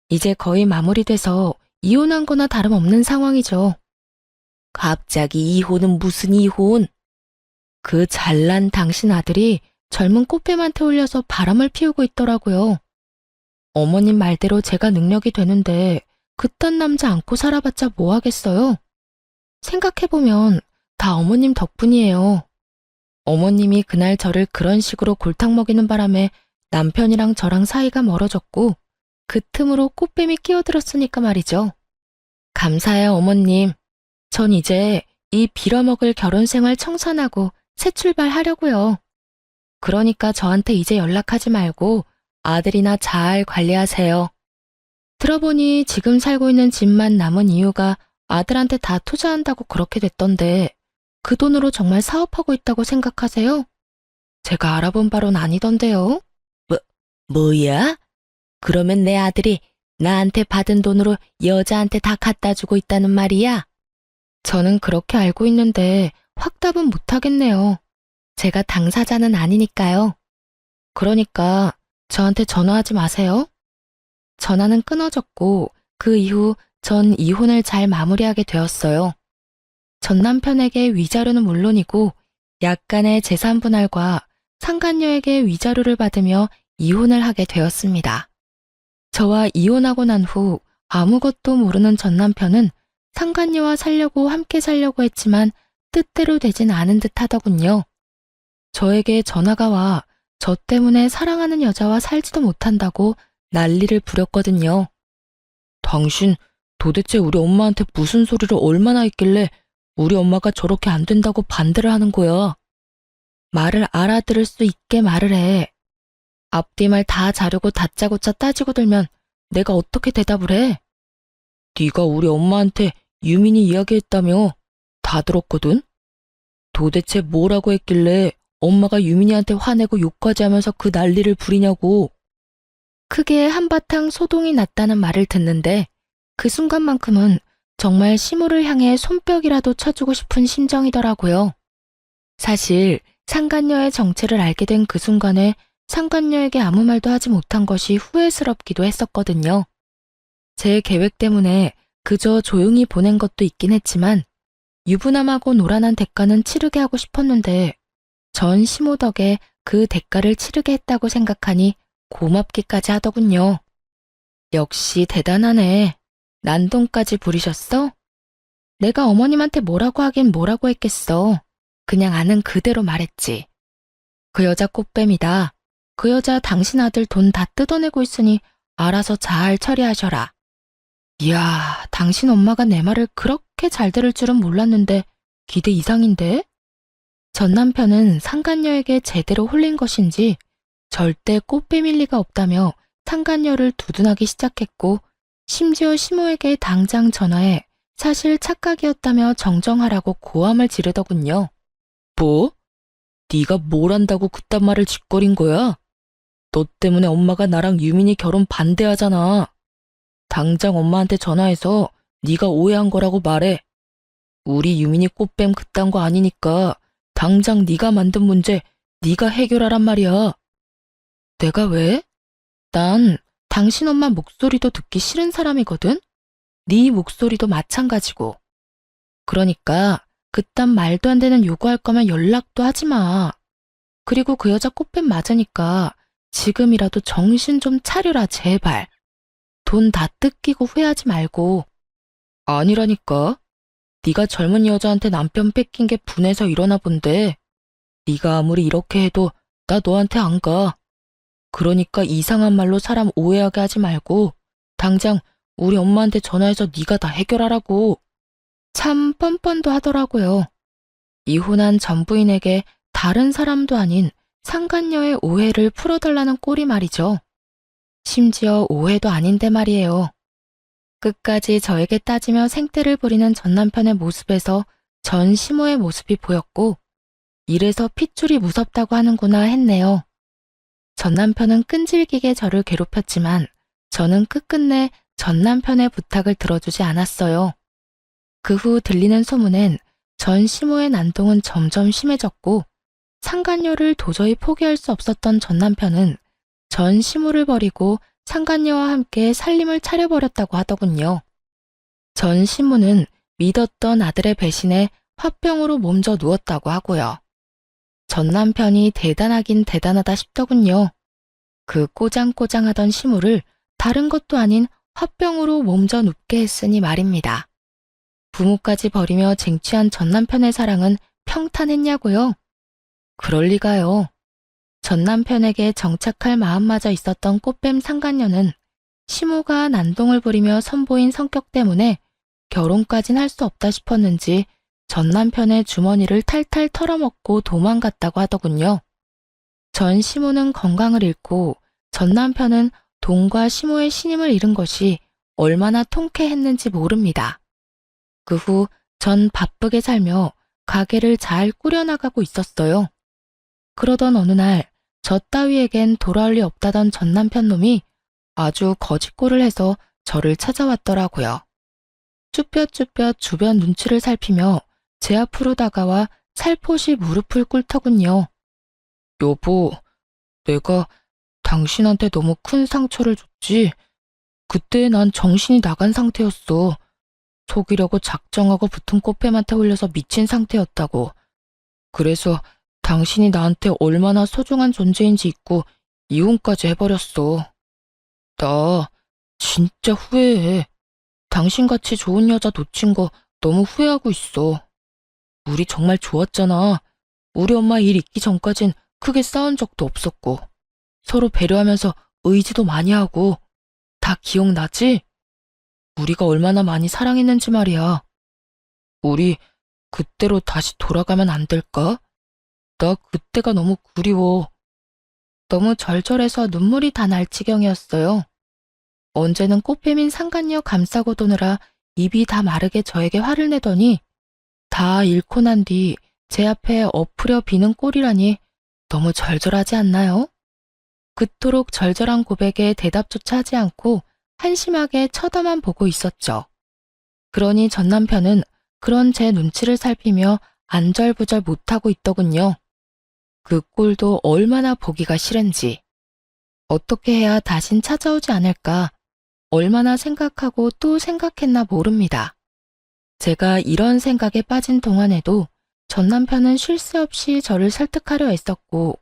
이제 거의 마무리돼서 이혼한 거나 다름없는 상황이죠. 갑자기 이혼은 무슨 이혼? 그 잘난 당신 아들이 젊은 꽃뱀한테 홀려서 바람을 피우고 있더라고요. 어머님 말대로 제가 능력이 되는데 그딴 남자 안고 살아봤자 뭐 하겠어요? 생각해보면 다 어머님 덕분이에요. 어머님이 그날 저를 그런 식으로 골탕 먹이는 바람에 남편이랑 저랑 사이가 멀어졌고, 그 틈으로 꽃뱀이 끼어들었으니까 말이죠. 감사해요, 어머님. 전 이제 이 빌어먹을 결혼 생활 청산하고 새 출발하려고요. 그러니까 저한테 이제 연락하지 말고 아들이나 잘 관리하세요. 들어보니 지금 살고 있는 집만 남은 이유가 아들한테 다 투자한다고 그렇게 됐던데, 그 돈으로 정말 사업하고 있다고 생각하세요? 제가 알아본 바로는 아니던데요. 뭐야? 그러면 내 아들이 나한테 받은 돈으로 여자한테 다 갖다 주고 있다는 말이야? 저는 그렇게 알고 있는데 확답은 못하겠네요. 제가 당사자는 아니니까요. 그러니까 저한테 전화하지 마세요. 전화는 끊어졌고, 그 이후 전 이혼을 잘 마무리하게 되었어요. 전 남편에게 위자료는 물론이고 약간의 재산 분할과 상간녀에게 위자료를 받으며 이혼을 하게 되었습니다. 저와 이혼하고 난 후 아무것도 모르는 전 남편은 상간녀와 살려고 함께 살려고 했지만 뜻대로 되진 않은 듯 하더군요. 저에게 전화가 와 저 때문에 사랑하는 여자와 살지도 못한다고 난리를 부렸거든요. 당신 도대체 우리 엄마한테 무슨 소리를 얼마나 했길래 우리 엄마가 저렇게 안 된다고 반대를 하는 거야. 말을 알아들을 수 있게 말을 해. 앞뒤말 다 자르고 다짜고짜 따지고 들면 내가 어떻게 대답을 해? 네가 우리 엄마한테 유민이 이야기했다며. 다 들었거든? 도대체 뭐라고 했길래 엄마가 유민이한테 화내고 욕까지 하면서 그 난리를 부리냐고. 크게 한바탕 소동이 났다는 말을 듣는데 그 순간만큼은 정말 시모를 향해 손뼉이라도 쳐주고 싶은 심정이더라고요. 사실 상간녀의 정체를 알게 된 그 순간에 상간녀에게 아무 말도 하지 못한 것이 후회스럽기도 했었거든요. 제 계획 때문에 그저 조용히 보낸 것도 있긴 했지만 유부남하고 노란한 대가는 치르게 하고 싶었는데 전 시모 덕에 그 대가를 치르게 했다고 생각하니 고맙기까지 하더군요. 역시 대단하네. 난동까지 부리셨어? 내가 어머님한테 뭐라고 하긴 뭐라고 했겠어. 그냥 아는 그대로 말했지. 그 여자 꽃뱀이다. 그 여자 당신 아들 돈 다 뜯어내고 있으니 알아서 잘 처리하셔라. 이야, 당신 엄마가 내 말을 그렇게 잘 들을 줄은 몰랐는데 기대 이상인데? 전 남편은 상간녀에게 제대로 홀린 것인지 절대 꽃뱀일 리가 없다며 상간녀를 두둔하기 시작했고, 심지어 시모에게 당장 전화해 사실 착각이었다며 정정하라고 고함을 지르더군요. 뭐? 네가 뭘 안다고 그딴 말을 짓거린 거야? 너 때문에 엄마가 나랑 유민이 결혼 반대하잖아. 당장 엄마한테 전화해서 네가 오해한 거라고 말해. 우리 유민이 꽃뱀 그딴 거 아니니까 당장 네가 만든 문제 네가 해결하란 말이야. 내가 왜? 난 당신 엄마 목소리도 듣기 싫은 사람이거든? 네 목소리도 마찬가지고. 그러니까 그딴 말도 안 되는 요구할 거면 연락도 하지 마. 그리고 그 여자 꽃뱀 맞으니까 지금이라도 정신 좀 차려라, 제발. 돈 다 뜯기고 후회하지 말고. 아니라니까. 네가 젊은 여자한테 남편 뺏긴 게 분해서 일어나 본데 네가 아무리 이렇게 해도 나 너한테 안 가. 그러니까 이상한 말로 사람 오해하게 하지 말고 당장 우리 엄마한테 전화해서 네가 다 해결하라고. 참 뻔뻔도 하더라고요. 이혼한 전 부인에게 다른 사람도 아닌 상간녀의 오해를 풀어달라는 꼴이 말이죠. 심지어 오해도 아닌데 말이에요. 끝까지 저에게 따지며 생떼를 부리는 전 남편의 모습에서 전 시모의 모습이 보였고, 이래서 핏줄이 무섭다고 하는구나 했네요. 전 남편은 끈질기게 저를 괴롭혔지만 저는 끝끝내 전 남편의 부탁을 들어주지 않았어요. 그 후 들리는 소문엔 전 시모의 난동은 점점 심해졌고, 상간녀를 도저히 포기할 수 없었던 전 남편은 전 시모를 버리고 상간녀와 함께 살림을 차려버렸다고 하더군요. 전 시모는 믿었던 아들의 배신에 화병으로 몸져 누웠다고 하고요. 전 남편이 대단하긴 대단하다 싶더군요. 그 꼬장꼬장하던 시모를 다른 것도 아닌 화병으로 몸져 눕게 했으니 말입니다. 부모까지 버리며 쟁취한 전 남편의 사랑은 평탄했냐고요? 그럴 리가요. 전 남편에게 정착할 마음마저 있었던 꽃뱀 상간녀는 시모가 난동을 부리며 선보인 성격 때문에 결혼까진 할 수 없다 싶었는지 전 남편의 주머니를 탈탈 털어먹고 도망갔다고 하더군요. 전 시모는 건강을 잃고 전 남편은 돈과 시모의 신임을 잃은 것이 얼마나 통쾌했는지 모릅니다. 그 후 전 바쁘게 살며 가게를 잘 꾸려나가고 있었어요. 그러던 어느 날 저 따위에겐 돌아올 리 없다던 전 남편 놈이 아주 거짓골을 해서 저를 찾아왔더라고요. 쭈뼛쭈뼛 주변 눈치를 살피며 제 앞으로 다가와 살포시 무릎을 꿇더군요. 여보, 내가 당신한테 너무 큰 상처를 줬지. 그때 난 정신이 나간 상태였어. 속이려고 작정하고 붙은 꽃뱀한테 홀려서 미친 상태였다고. 그래서 당신이 나한테 얼마나 소중한 존재인지 잊고 이혼까지 해버렸어. 나 진짜 후회해. 당신같이 좋은 여자 놓친 거 너무 후회하고 있어. 우리 정말 좋았잖아. 우리 엄마 일 있기 전까진 크게 싸운 적도 없었고, 서로 배려하면서 의지도 많이 하고. 다 기억나지? 우리가 얼마나 많이 사랑했는지 말이야. 우리 그때로 다시 돌아가면 안 될까? 나 그때가 너무 그리워. 너무 절절해서 눈물이 다 날 지경이었어요. 언제는 꽃뱀인 상간녀 감싸고 도느라 입이 다 마르게 저에게 화를 내더니 다 잃고 난 뒤 제 앞에 엎으려 비는 꼴이라니 너무 절절하지 않나요? 그토록 절절한 고백에 대답조차 하지 않고 한심하게 쳐다만 보고 있었죠. 그러니 전 남편은 그런 제 눈치를 살피며 안절부절 못하고 있더군요. 그 꼴도 얼마나 보기가 싫은지. 어떻게 해야 다신 찾아오지 않을까 얼마나 생각하고 또 생각했나 모릅니다. 제가 이런 생각에 빠진 동안에도 전 남편은 쉴 새 없이 저를 설득하려 애썼고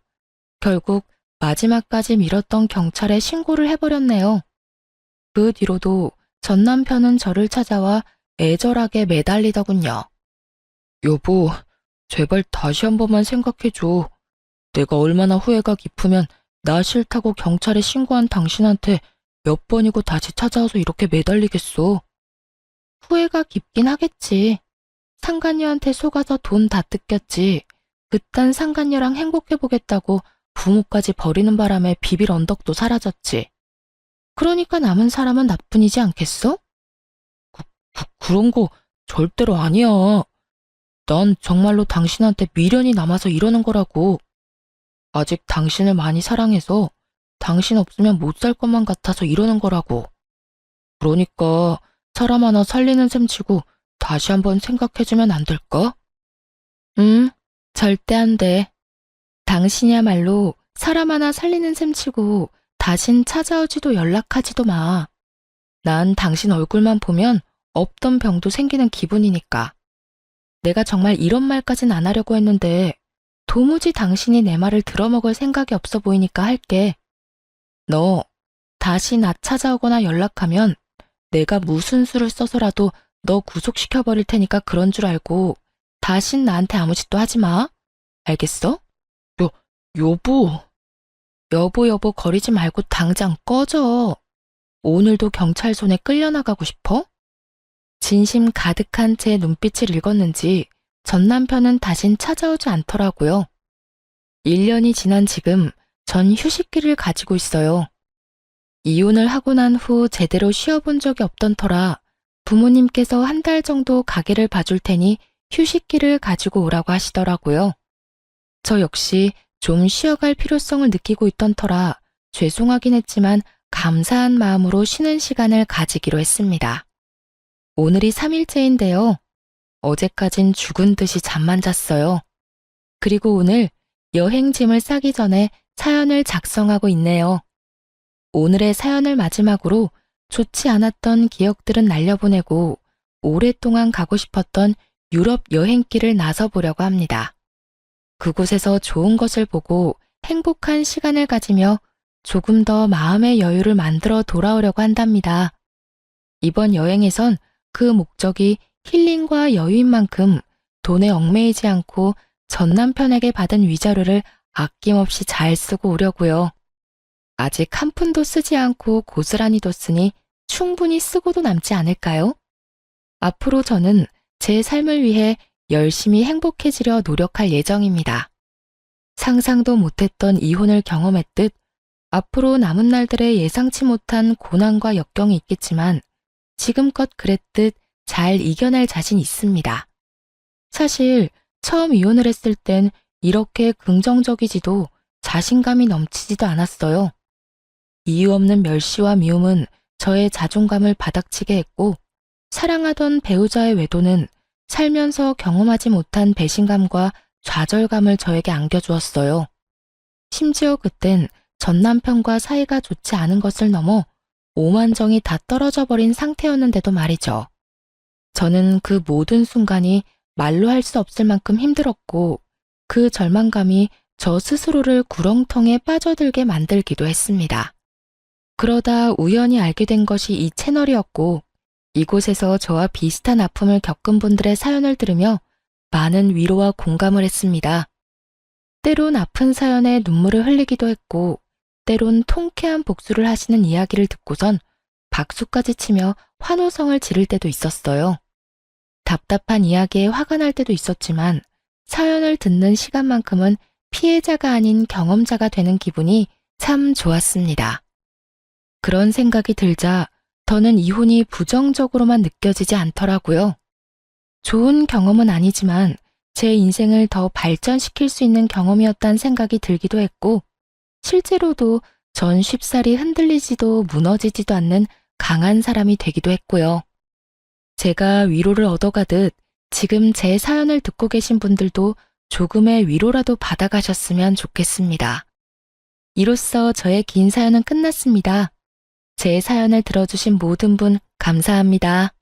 결국 마지막까지 미뤘던 경찰에 신고를 해버렸네요. 그 뒤로도 전 남편은 저를 찾아와 애절하게 매달리더군요. 여보, 제발 다시 한 번만 생각해줘. 내가 얼마나 후회가 깊으면 나 싫다고 경찰에 신고한 당신한테 몇 번이고 다시 찾아와서 이렇게 매달리겠어. 후회가 깊긴 하겠지. 상간녀한테 속아서 돈 다 뜯겼지. 그딴 상간녀랑 행복해보겠다고 부모까지 버리는 바람에 비빌 언덕도 사라졌지. 그러니까 남은 사람은 나뿐이지 않겠어? 그런 거 절대로 아니야. 난 정말로 당신한테 미련이 남아서 이러는 거라고. 아직 당신을 많이 사랑해서 당신 없으면 못 살 것만 같아서 이러는 거라고. 그러니까 사람 하나 살리는 셈 치고 다시 한번 생각해주면 안 될까? 절대 안 돼. 당신이야말로 사람 하나 살리는 셈 치고 다신 찾아오지도 연락하지도 마. 난 당신 얼굴만 보면 없던 병도 생기는 기분이니까. 내가 정말 이런 말까진 안 하려고 했는데 도무지 당신이 내 말을 들어먹을 생각이 없어 보이니까 할게. 너 다시 나 찾아오거나 연락하면 내가 무슨 수를 써서라도 너 구속시켜버릴 테니까 그런 줄 알고 다신 나한테 아무 짓도 하지 마. 알겠어? 여보. 여보 거리지 말고 당장 꺼져. 오늘도 경찰 손에 끌려나가고 싶어? 진심 가득한 제 눈빛을 읽었는지 전 남편은 다신 찾아오지 않더라고요. 1년이 지난 지금 전 휴식기를 가지고 있어요. 이혼을 하고 난 후 제대로 쉬어본 적이 없던 터라 부모님께서 한 달 정도 가게를 봐줄 테니 휴식기를 가지고 오라고 하시더라고요. 저 역시 좀 쉬어갈 필요성을 느끼고 있던 터라 죄송하긴 했지만 감사한 마음으로 쉬는 시간을 가지기로 했습니다. 오늘이 3일째인데요. 어제까진 죽은 듯이 잠만 잤어요. 그리고 오늘 여행짐을 싸기 전에 사연을 작성하고 있네요. 오늘의 사연을 마지막으로 좋지 않았던 기억들은 날려보내고 오랫동안 가고 싶었던 유럽 여행길을 나서보려고 합니다. 그곳에서 좋은 것을 보고 행복한 시간을 가지며 조금 더 마음의 여유를 만들어 돌아오려고 한답니다. 이번 여행에선 그 목적이 힐링과 여유인 만큼 돈에 얽매이지 않고 전 남편에게 받은 위자료를 아낌없이 잘 쓰고 오려고요. 아직 한 푼도 쓰지 않고 고스란히 뒀으니 충분히 쓰고도 남지 않을까요? 앞으로 저는 제 삶을 위해 열심히 행복해지려 노력할 예정입니다. 상상도 못했던 이혼을 경험했듯 앞으로 남은 날들에 예상치 못한 고난과 역경이 있겠지만 지금껏 그랬듯 잘 이겨낼 자신 있습니다. 사실 처음 이혼을 했을 땐 이렇게 긍정적이지도 자신감이 넘치지도 않았어요. 이유 없는 멸시와 미움은 저의 자존감을 바닥치게 했고 사랑하던 배우자의 외도는 살면서 경험하지 못한 배신감과 좌절감을 저에게 안겨주었어요. 심지어 그땐 전 남편과 사이가 좋지 않은 것을 넘어 오만정이 다 떨어져 버린 상태였는데도 말이죠. 저는 그 모든 순간이 말로 할 수 없을 만큼 힘들었고 그 절망감이 저 스스로를 구렁텅에 빠져들게 만들기도 했습니다. 그러다 우연히 알게 된 것이 이 채널이었고 이곳에서 저와 비슷한 아픔을 겪은 분들의 사연을 들으며 많은 위로와 공감을 했습니다. 때론 아픈 사연에 눈물을 흘리기도 했고 때론 통쾌한 복수를 하시는 이야기를 듣고선 박수까지 치며 환호성을 지를 때도 있었어요. 답답한 이야기에 화가 날 때도 있었지만 사연을 듣는 시간만큼은 피해자가 아닌 경험자가 되는 기분이 참 좋았습니다. 그런 생각이 들자 더는 이혼이 부정적으로만 느껴지지 않더라고요. 좋은 경험은 아니지만 제 인생을 더 발전시킬 수 있는 경험이었다는 생각이 들기도 했고 실제로도 전 쉽사리 흔들리지도 무너지지도 않는 강한 사람이 되기도 했고요. 제가 위로를 얻어가듯 지금 제 사연을 듣고 계신 분들도 조금의 위로라도 받아가셨으면 좋겠습니다. 이로써 저의 긴 사연은 끝났습니다. 제 사연을 들어주신 모든 분 감사합니다.